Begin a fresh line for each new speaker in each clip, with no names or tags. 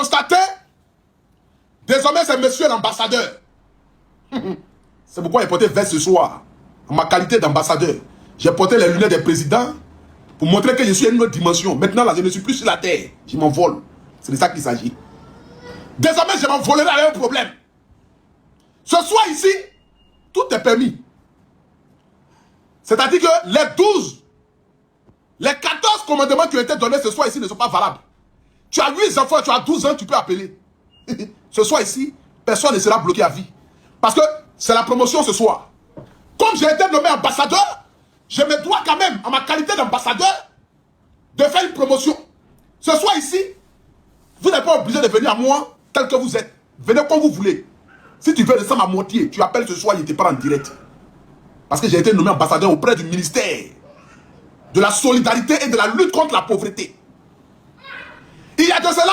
constaté, désormais c'est monsieur l'ambassadeur. C'est pourquoi j'ai porté veste ce soir, en ma qualité d'ambassadeur. J'ai porté les lunettes des présidents pour montrer que je suis à une autre dimension. Maintenant là, je ne suis plus sur la terre, je m'envole. C'est de ça qu'il s'agit. Désormais, je m'envolerai avec un problème. Ce soir ici, tout est permis. C'est-à-dire que les 12, les 14 commandements qui ont été donnés ce soir ici ne sont pas valables. Tu as 8 enfants, tu as 12 ans, tu peux appeler. Ce soir ici, personne ne sera bloqué à vie. Parce que c'est la promotion ce soir. Comme j'ai été nommé ambassadeur, je me dois quand même, en ma qualité d'ambassadeur, de faire une promotion. Ce soir ici, vous n'êtes pas obligé de venir à moi tel que vous êtes. Venez comme vous voulez. Si tu veux descendre à moitié, tu appelles ce soir, il te parle en direct. Parce que j'ai été nommé ambassadeur auprès du ministère de la solidarité et de la lutte contre la pauvreté. Il y a de cela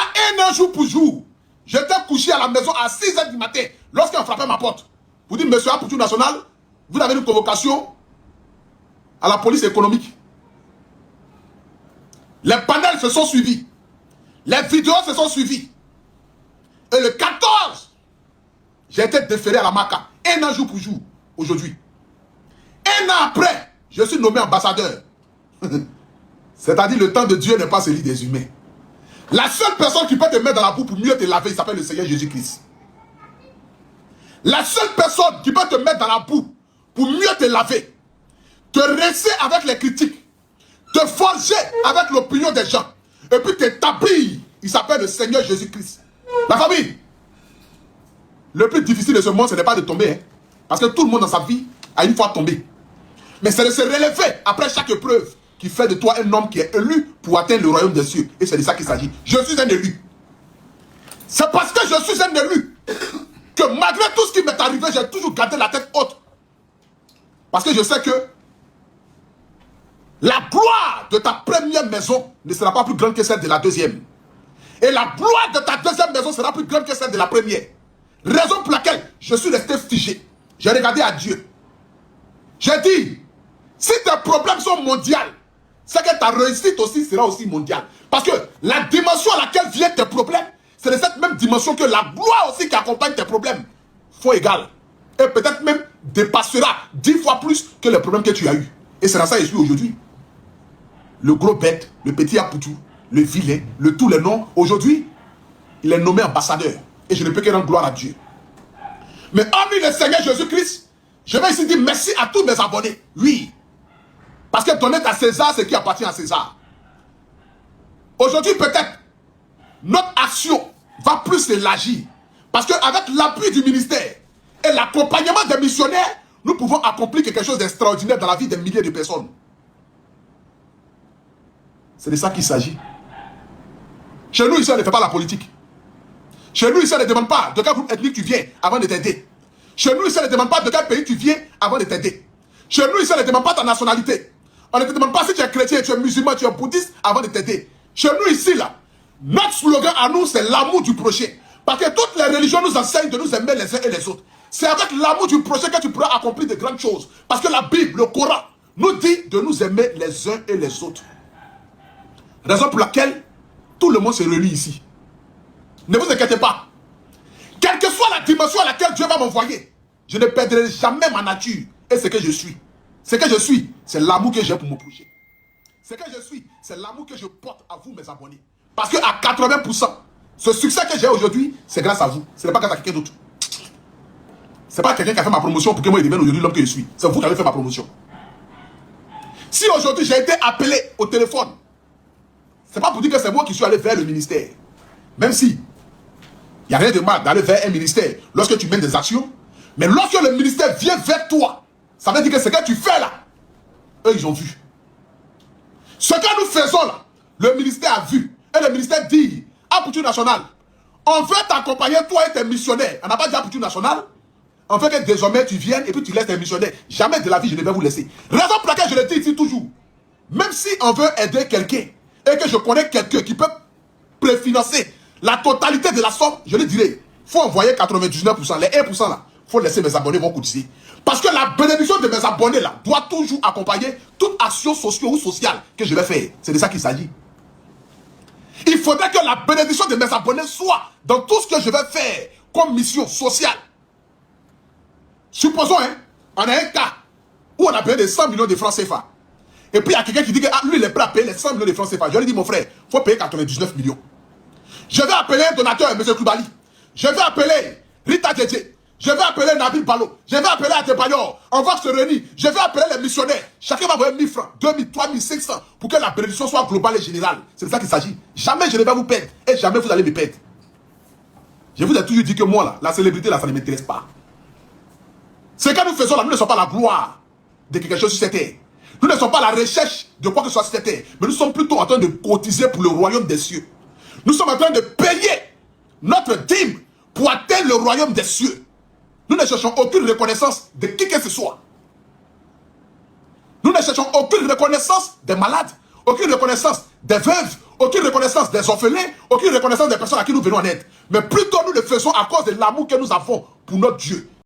un jour pour jour. J'étais couché à la maison à 6 h du matin lorsqu'on frappait ma porte. Vous dites, monsieur Apoutou National, vous avez une convocation à la police économique. Les panels se sont suivis. Les vidéos se sont suivies. Et le 14, j'ai été déféré à la MACA. Un an jour pour jour, aujourd'hui. Un an après, je suis nommé ambassadeur. C'est-à-dire le temps de Dieu n'est pas celui des humains. La seule personne qui peut te mettre dans la boue pour mieux te laver, il s'appelle le Seigneur Jésus-Christ. La seule personne qui peut te mettre dans la boue pour mieux te laver, te rincer avec les critiques, te forger avec l'opinion des gens, et puis t'établir, il s'appelle le Seigneur Jésus-Christ. La famille, le plus difficile de ce monde, ce n'est pas de tomber, hein, parce que tout le monde dans sa vie a une fois tombé. Mais c'est de se relever après chaque épreuve qui fait de toi un homme qui est élu pour atteindre le royaume des cieux. Et c'est de ça qu'il s'agit. Je suis un élu. C'est parce que je suis un élu que malgré tout ce qui m'est arrivé, j'ai toujours gardé la tête haute. Parce que je sais que la gloire de ta première maison ne sera pas plus grande que celle de la deuxième. Et la gloire de ta deuxième maison sera plus grande que celle de la première. Raison pour laquelle je suis resté figé. J'ai regardé à Dieu. J'ai dit, si tes problèmes sont mondiaux, c'est que ta réussite aussi sera aussi mondiale. Parce que la dimension à laquelle viennent tes problèmes, c'est de cette même dimension que la gloire aussi qui accompagne tes problèmes font égal. Et peut-être même dépassera 10 fois plus que les problèmes que tu as eu. Et c'est dans ça que je suis aujourd'hui. Le gros bête, le petit Apoutou, le vilain, le tous les noms. Aujourd'hui, il est nommé ambassadeur. Et je ne peux que rendre gloire à Dieu. Mais hormis le Seigneur Jésus-Christ, je vais ici dire merci à tous mes abonnés. Oui. Parce que donner à César ce qui appartient à César. Aujourd'hui, peut-être, notre action va plus s'élargir. Parce qu'avec l'appui du ministère et l'accompagnement des missionnaires, nous pouvons accomplir quelque chose d'extraordinaire dans la vie des milliers de personnes. C'est de ça qu'il s'agit. Chez nous, ici, on ne fait pas la politique. Chez nous, ici, on ne demande pas de quel groupe ethnique tu viens avant de t'aider. Chez nous, ici, on ne demande pas de quel pays tu viens avant de t'aider. Chez nous, ici, on ne demande pas ta nationalité. On ne te demande pas si tu es chrétien, tu es musulman, tu es bouddhiste avant de t'aider. Chez nous, ici, là, notre slogan à nous, c'est l'amour du prochain. Parce que toutes les religions nous enseignent de nous aimer les uns et les autres. C'est avec l'amour du prochain que tu pourras accomplir de grandes choses. Parce que la Bible, le Coran, nous dit de nous aimer les uns et les autres. Raison pour laquelle tout le monde se réunit ici. Ne vous inquiétez pas. Quelle que soit la dimension à laquelle Dieu va m'envoyer, je ne perdrai jamais ma nature et ce que je suis. Ce que je suis, c'est l'amour que j'ai pour mon prochain. Ce que je suis, c'est l'amour que je porte à vous, mes abonnés. Parce que à 80%, ce succès que j'ai aujourd'hui, c'est grâce à vous. Ce n'est pas grâce à quelqu'un d'autre. Ce n'est pas quelqu'un qui a fait ma promotion pour que moi je devienne aujourd'hui l'homme que je suis. C'est vous qui avez fait ma promotion. Si aujourd'hui j'ai été appelé au téléphone, c'est pas pour dire que c'est moi qui suis allé vers le ministère. Même si il n'y a rien de mal d'aller vers un ministère lorsque tu mènes des actions. Mais lorsque le ministère vient vers toi, ça veut dire que ce que tu fais là, eux ils ont vu. Ce que nous faisons là, le ministère a vu. Et le ministère dit, Apoutou National, on veut t'accompagner toi et tes missionnaires. On n'a pas dit Apoutou National. On veut que désormais tu viennes et puis tu laisses tes missionnaires. Jamais de la vie je ne vais vous laisser. Raison pour laquelle je le dis ici toujours. Même si on veut aider quelqu'un et que je connais quelqu'un qui peut préfinancer la totalité de la somme, je le dirai, il faut envoyer 99%. Les 1% là, il faut laisser mes abonnés vont cotiser. Parce que la bénédiction de mes abonnés là doit toujours accompagner toute action sociale ou sociale que je vais faire. C'est de ça qu'il s'agit. Il faudrait que la bénédiction de mes abonnés soit dans tout ce que je vais faire comme mission sociale. Supposons, hein, on a un cas où on a payé des 100 millions de francs CFA. Et puis il y a quelqu'un qui dit que lui, il est prêt à payer les 100 millions de francs CFA. Je lui dis, mon frère, il faut payer 99 millions. Je vais appeler un donateur, M. Koubali. Je vais appeler Rita Djedje. Je vais appeler Nabil Balo. Je vais appeler Adebayor. On va se réunir. Je vais appeler les missionnaires. Chacun va envoyer 1000 francs, 2000, 3500 pour que la bénédiction soit globale et générale. C'est de ça qu'il s'agit. Jamais je ne vais vous perdre. Et jamais vous allez me perdre. Je vous ai toujours dit que moi, là, la célébrité, là, ça ne m'intéresse pas. Ce que nous faisons là, nous ne sommes pas la gloire de quelque chose sur cette terre. Nous ne sommes pas la recherche de quoi que ce soit sur cette terre. Mais nous sommes plutôt en train de cotiser pour le royaume des cieux. Nous sommes en train de payer notre dîme pour atteindre le royaume des cieux. Nous ne cherchons aucune reconnaissance de qui que ce soit. Nous ne cherchons aucune reconnaissance des malades, aucune reconnaissance des veuves, aucune reconnaissance des orphelins, aucune reconnaissance des personnes à qui nous venons en aide. Mais plutôt nous le faisons à cause de l'amour que nous avons pour notre Dieu.